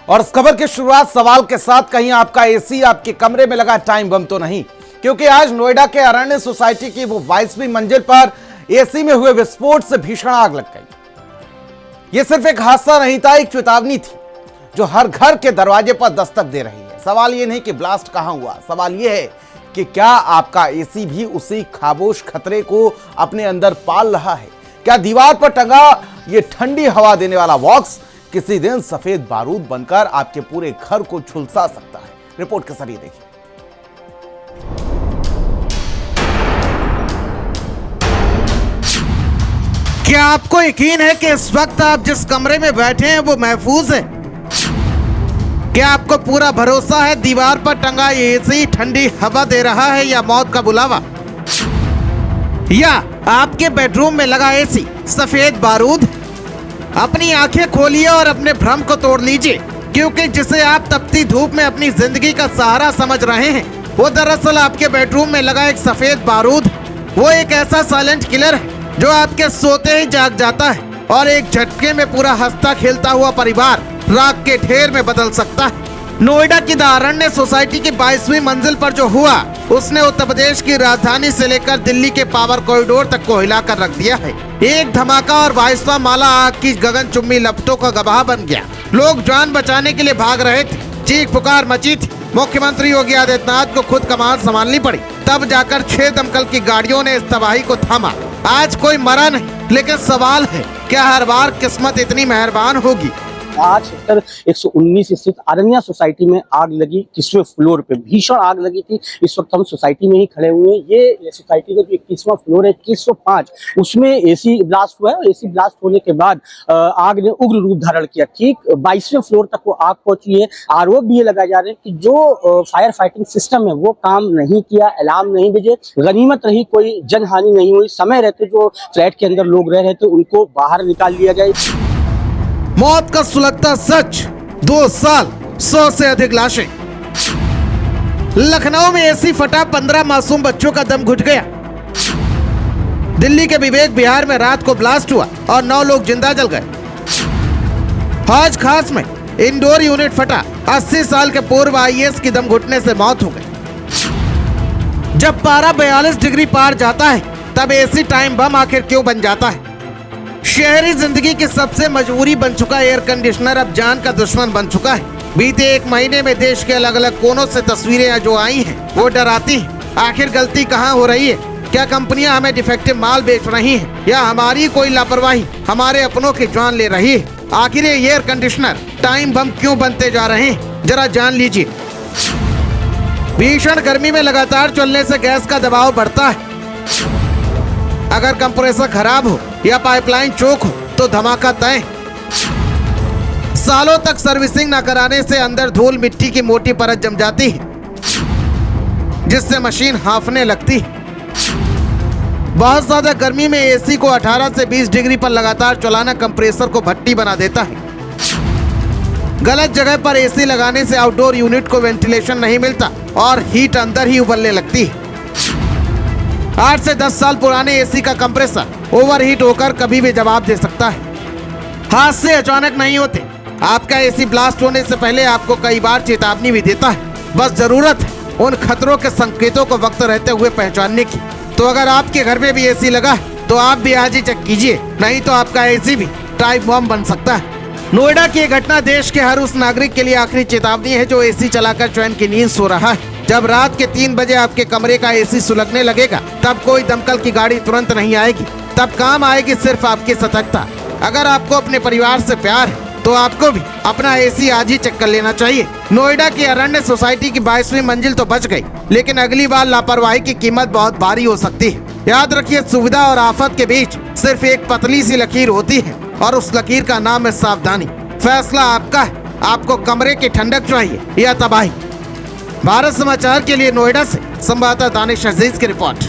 और इस खबर की शुरुआत सवाल के साथ, कहीं आपका एसी आपके कमरे में लगा टाइम बम तो नहीं? क्योंकि आज नोएडा के अरण्य सोसाइटी की वो 22वीं मंजिल पर एसी में हुए विस्फोट से भीषण आग लग गई। यह सिर्फ एक हादसा नहीं था, एक चेतावनी थी जो हर घर के दरवाजे पर दस्तक दे रही है। सवाल यह नहीं कि ब्लास्ट कहां हुआ, सवाल यह है कि क्या आपका एसी भी उसी खामोश खतरे को अपने अंदर पाल रहा है? क्या दीवार पर टंगा ये ठंडी हवा देने वाला बॉक्स किसी दिन सफेद बारूद बनकर आपके पूरे घर को झुलसा सकता है? रिपोर्ट के जरिए देखिए। क्या आपको यकीन है कि इस वक्त आप जिस कमरे में बैठे हैं वो महफूज है? क्या आपको पूरा भरोसा है दीवार पर टंगा ये एसी ठंडी हवा दे रहा है या मौत का बुलावा? या आपके बेडरूम में लगा एसी सफेद बारूद? अपनी आंखें खोलिए और अपने भ्रम को तोड़ लीजिए, क्योंकि जिसे आप तपती धूप में अपनी जिंदगी का सहारा समझ रहे हैं वो दरअसल आपके बेडरूम में लगा एक सफेद बारूद। वो एक ऐसा साइलेंट किलर है जो आपके सोते ही जाग जाता है और एक झटके में पूरा हंसता खेलता हुआ परिवार राख के ढेर में बदल सकता है। नोएडा की द अरण्य सोसाइटी की 22वीं मंजिल पर जो हुआ उसने उत्तर प्रदेश की राजधानी से लेकर दिल्ली के पावर कॉरिडोर तक को हिलाकर रख दिया है। एक धमाका और 22वां माला आग की गगनचुंबी लपटों का गवाह बन गया। लोग जान बचाने के लिए भाग रहे थे, चीख पुकार मची थी। मुख्यमंत्री योगी आदित्यनाथ को खुद कमान संभालनी पड़ी, तब जाकर 6 दमकल की गाड़ियों ने इस तबाही को थामा। आज कोई मरा नहीं, लेकिन सवाल है क्या हर बार किस्मत इतनी मेहरबान होगी? आज सेक्टर 119 स्थित अरण्या सोसाइटी में आग लगी। 21वें फ्लोर पे भीषण आग लगी थी। इस वक्त हम सोसाइटी में ही खड़े हुए हैं। ये सोसाइटी का जो 21वां फ्लोर है 2105, उसमें एसी ब्लास्ट हुआ है। एसी ब्लास्ट होने के बाद आग ने उग्र रूप धारण किया। ठीक 22वें फ्लोर तक वो आग पहुंची है। आरोप भी ये लगाए जा रहे हैं कि जो फायर फाइटिंग सिस्टम है वो काम नहीं किया, अलार्म नहीं बजे। गनीमत रही कोई जनहानि नहीं हुई। समय रहते जो फ्लैट के अंदर लोग रह रहे थे उनको बाहर निकाल लिया जाए। मौत का सुलगता सच, 2 साल 100 से अधिक लाशें। लखनऊ में एसी फटा, 15 मासूम बच्चों का दम घुट गया। दिल्ली के विवेक विहार में रात को ब्लास्ट हुआ और 9 लोग जिंदा जल गए। हौज खास में इंडोर यूनिट फटा, 80 साल के पूर्व आईएएस की दम घुटने से मौत हो गई। जब पारा 42 डिग्री पार जाता है तब एसी टाइम बम आखिर क्यों बन जाता है? शहरी जिंदगी की सबसे मजबूरी बन चुका एयर कंडीशनर अब जान का दुश्मन बन चुका है। बीते 1 महीने में देश के अलग अलग कोनों से तस्वीरें जो आई हैं वो डराती हैं। आखिर गलती कहाँ हो रही है? क्या कंपनियां हमें डिफेक्टिव माल बेच रही हैं या हमारी कोई लापरवाही हमारे अपनों की जान ले रही है? आखिर ये एयर कंडीशनर टाइम बम क्यों बनते जा रहे हैं, जरा जान लीजिए। भीषण गर्मी में लगातार चलने से गैस का दबाव बढ़ता है। अगर कंप्रेसर खराब हो या पाइपलाइन चोक हो तो धमाका तय। सालों तक सर्विसिंग न कराने से अंदर धूल मिट्टी की मोटी परत जम जाती है, जिससे मशीन हांफने लगती है। बहुत ज्यादा गर्मी में एसी को 18 से 20 डिग्री पर लगातार चलाना कंप्रेसर को भट्टी बना देता है। गलत जगह पर एसी लगाने से आउटडोर यूनिट को वेंटिलेशन नहीं मिलता और हीट अंदर ही उबलने लगती है। 8 से 10 साल पुराने एसी का कंप्रेसर ओवरहीट होकर कभी भी जवाब दे सकता है। हादसे अचानक नहीं होते। आपका एसी ब्लास्ट होने से पहले आपको कई बार चेतावनी भी देता है। बस जरूरत है उन खतरों के संकेतों को वक्त रहते हुए पहचानने की। तो अगर आपके घर में भी एसी लगा है तो आप भी आज ही चेक कीजिए, नहीं तो आपका एसी भी टाइम बम बन सकता है। नोएडा की घटना देश के हर उस नागरिक के लिए आखिरी चेतावनी है जो एसी चलाकर चैन की नींद सो रहा है। जब रात के 3 बजे आपके कमरे का एसी सुलगने लगेगा तब कोई दमकल की गाड़ी तुरंत नहीं आएगी। तब काम आएगी सिर्फ आपकी सतर्कता। अगर आपको अपने परिवार से प्यार है तो आपको भी अपना एसी आज ही चेक कर लेना चाहिए। नोएडा की अरण्य सोसाइटी की 22वीं मंजिल तो बच गई, लेकिन अगली बार लापरवाही की कीमत बहुत भारी हो सकती है। याद रखिए, सुविधा और आफत के बीच सिर्फ एक पतली सी लकीर होती है और उस लकीर का नाम है सावधानी। फैसला आपका है, आपको कमरे की ठंडक चाहिए या तबाही। भारत समाचार के लिए नोएडा से संवाददाता दानिश अजीज की रिपोर्ट।